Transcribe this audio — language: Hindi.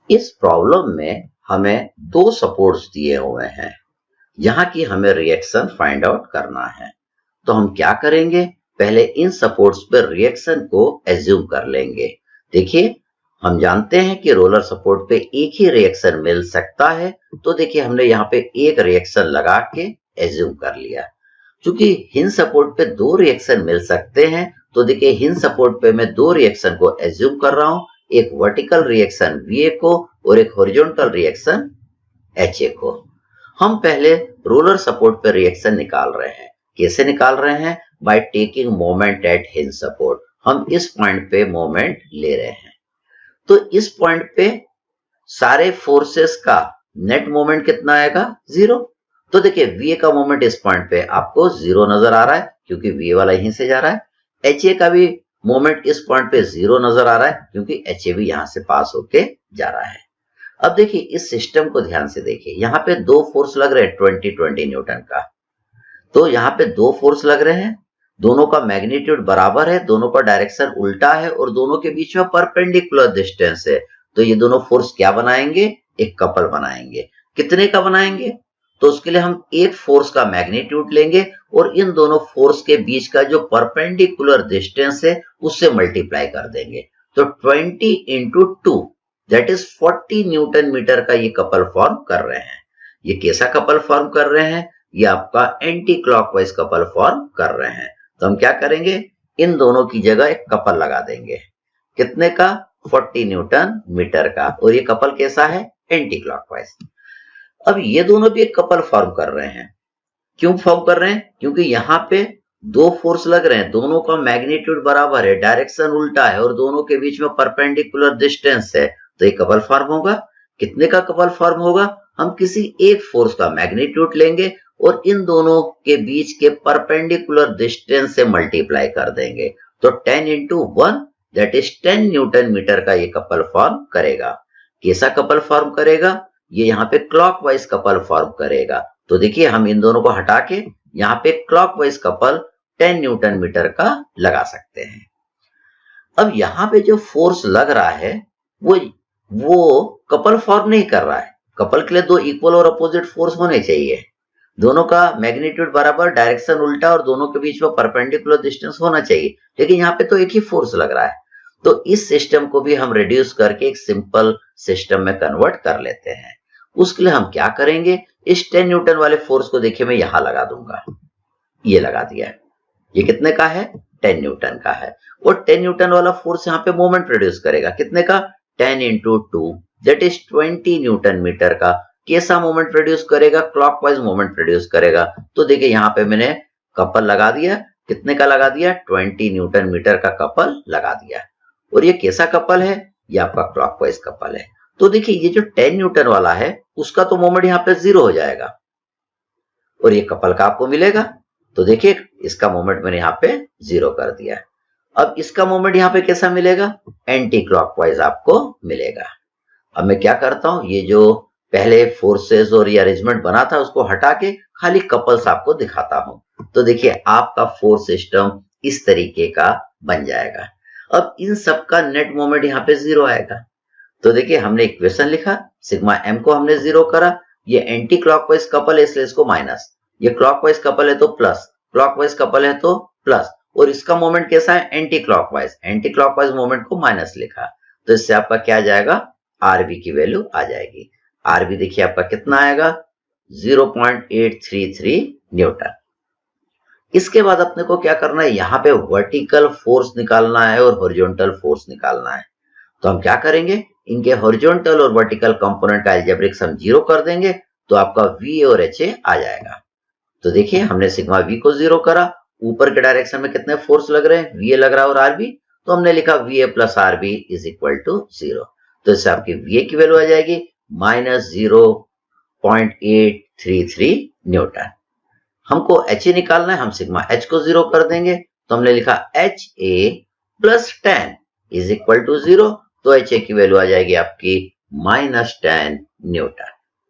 इस प्रॉब्लम में हमें दो सपोर्ट्स दिए हुए हैं, यहाँ की हमें रिएक्शन फाइंड आउट करना है। तो हम क्या करेंगे, पहले इन सपोर्ट्स पर रिएक्शन को एज्यूम कर लेंगे। देखिए, हम जानते हैं कि रोलर सपोर्ट पे एक ही रिएक्शन मिल सकता है, तो देखिए हमने यहाँ पे एक रिएक्शन लगा के एज्यूम कर लिया। क्योंकि हिंज सपोर्ट पे दो रिएक्शन मिल सकते हैं, तो देखिए हिंज सपोर्ट पे मैं दो रिएक्शन को एज्यूम कर रहा हूं, एक वर्टिकल रिएक्शन VA को और एक हॉरिजॉन्टल रिएक्शन HA को। हम पहले रोलर सपोर्ट पे रिएक्शन निकाल रहे हैं। कैसे निकाल रहे हैं? By taking moment at hinge support. हम इस पॉइंट पे मोमेंट ले रहे हैं, तो इस पॉइंट पे सारे फोर्सेस का नेट मोमेंट कितना आएगा? 0। तो देखिए VA का मोमेंट इस पॉइंट पे आपको 0 नजर आ रहा है, क्योंकि VA वाला यहीं से जा रहा है। HA का भी मोमेंट इस पॉइंट पे 0 नजर आ रहा है, क्योंकि HA भी यहां से पास होके जा रहा है। अब देखिए इस सिस्टम को ध्यान से देखिए, यहाँ पे दो फोर्स लग रहे हैं 20 न्यूटन का। तो यहाँ पे दो फोर्स लग रहे हैं, दोनों का मैग्नीट्यूड बराबर है, दोनों का डायरेक्शन उल्टा है और दोनों के बीच में परपेंडिकुलर डिस्टेंस है। तो ये दोनों फोर्स क्या बनाएंगे? एक कपल बनाएंगे। कितने का बनाएंगे? तो उसके लिए हम एक फोर्स का मैग्नीट्यूड लेंगे और इन दोनों फोर्स के बीच का जो परपेंडिकुलर डिस्टेंस है उससे मल्टीप्लाई कर देंगे। तो 20 into 2 that is 40 newton meter का ये कपल फॉर्म कर रहे हैं। ये कैसा कपल फॉर्म कर रहे हैं? ये आपका एंटी क्लॉकवाइज कपल फॉर्म कर रहे हैं। तो हम क्या करेंगे, इन दोनों की जगह एक कपल लगा देंगे। कितने का? 40 न्यूटन मीटर का। और ये कपल कैसा है? Anti clockwise. अब ये दोनों भी एक कपल फॉर्म कर रहे हैं। क्यों फॉर्म कर रहे हैं? क्योंकि यहाँ पे दो फोर्स लग रहे हैं, दोनों का मैग्नीट्यूड बराबर है, डायरेक्शन उल्टा है और दोनों के बीच में परपेंडिकुलर डिस्टेंस है, तो ये कपल फॉर्म होगा। कितने का कपल फॉर्म होगा? हम किसी एक फोर्स का मैग्नीट्यूड लेंगे और इन दोनों के बीच के परपेंडिकुलर डिस्टेंस से मल्टीप्लाई कर देंगे। तो 10 into 1 that is 10 newton meter का ये कपल फॉर्म करेगा। कैसा कपल फॉर्म करेगा? ये यहाँ पे क्लॉकवाइज कपल फॉर्म करेगा। तो देखिए हम इन दोनों को हटा के यहाँ पे क्लॉकवाइज कपल 10 न्यूटन मीटर का लगा सकते हैं। अब यहाँ पे जो फोर्स लग रहा है वो कपल फॉर्म नहीं कर रहा है। कपल के लिए दो इक्वल और अपोजिट फोर्स होने चाहिए, दोनों का मैग्नीट्यूड बराबर, डायरेक्शन उल्टा और दोनों के बीच में परपेंडिकुलर डिस्टेंस होना चाहिए, लेकिन यहाँ पे तो एक ही फोर्स लग रहा है। तो इस सिस्टम को भी हम रिड्यूस करके एक सिंपल सिस्टम में कन्वर्ट कर लेते हैं। उसके लिए हम क्या करेंगे, इस 10 न्यूटन वाले फोर्स को देखिए मैं यहां लगा दूंगा। ये लगा दिया है। ये कितने का है? 10 न्यूटन का है। और 10 न्यूटन वाला फोर्स यहाँ पे मोमेंट प्रोड्यूस करेगा। कितने का? 10 into 2 that is 20 newton meter का। कैसा मोमेंट प्रोड्यूस करेगा? क्लॉकवाइज मोमेंट प्रोड्यूस करेगा। तो देखिए यहाँ पे मैंने कपल लगा दिया। कितने का लगा दिया? 20 न्यूटन मीटर का कपल लगा दिया। और ये कैसा कपल है? ये आपका क्लॉकवाइज कपल है। तो देखिए ये जो 10 न्यूटन वाला है उसका तो मोमेंट यहाँ पे 0 हो जाएगा और ये कपल का आपको मिलेगा। तो देखिए इसका मोमेंट मैंने यहाँ पे 0 कर दिया। अब इसका मोमेंट यहाँ पे कैसा मिलेगा? एंटी क्लॉकवाइज आपको मिलेगा। अब मैं क्या करता हूं, ये जो पहले फोर्सेस और ये अरेंजमेंट बना था उसको हटा के खाली कपल्स आपको दिखाता हूं। तो देखिए आपका फोर्स सिस्टम इस तरीके का बन जाएगा। अब इन सब का नेट मोमेंट यहाँ पे 0 आएगा। तो देखिए हमने इक्वेशन लिखा, सिग्मा एम को हमने 0 करा। ये एंटी क्लॉकवाइज कपल है इसलिए इसको माइनस, ये क्लॉकवाइज कपल है तो प्लस, क्लॉकवाइज कपल है तो प्लस, और इसका मोमेंट कैसा है? Anti clockwise. Anti clockwise moment को माइनस लिखा। तो इससे आपका क्या आ जाएगा? आरबी की वैल्यू आ जाएगी। आरबी देखिए आपका कितना आएगा? 0.833 न्यूटन। इसके बाद अपने को क्या करना है, यहाँ पे वर्टिकल फोर्स निकालना है और हॉरिजॉन्टल फोर्स निकालना है। तो हम क्या करेंगे, इनके हॉरिजॉन्टल और वर्टिकल कंपोनेंट का अलजेब्रिक सम 0 कर देंगे, तो आपका VA और HA आ जाएगा। तो देखिए हमने सिग्मा V को 0 करा, ऊपर के डायरेक्शन में कितने फोर्स लग रहे हैं? VA लग रहा है और RB, तो हमने लिखा VA plus RB is equal to 0। तो इससे आपकी VA की वैल्यू आ जाएगी -0.833 न्यूटन। हमको HA निकालना है, हम सिग्मा H को 0 कर देंगे, तो हमने लिखा HA plus 10 is equal to 0। तो HA की वैल्यू आ जाएगी आपकी -10 न्यूटन।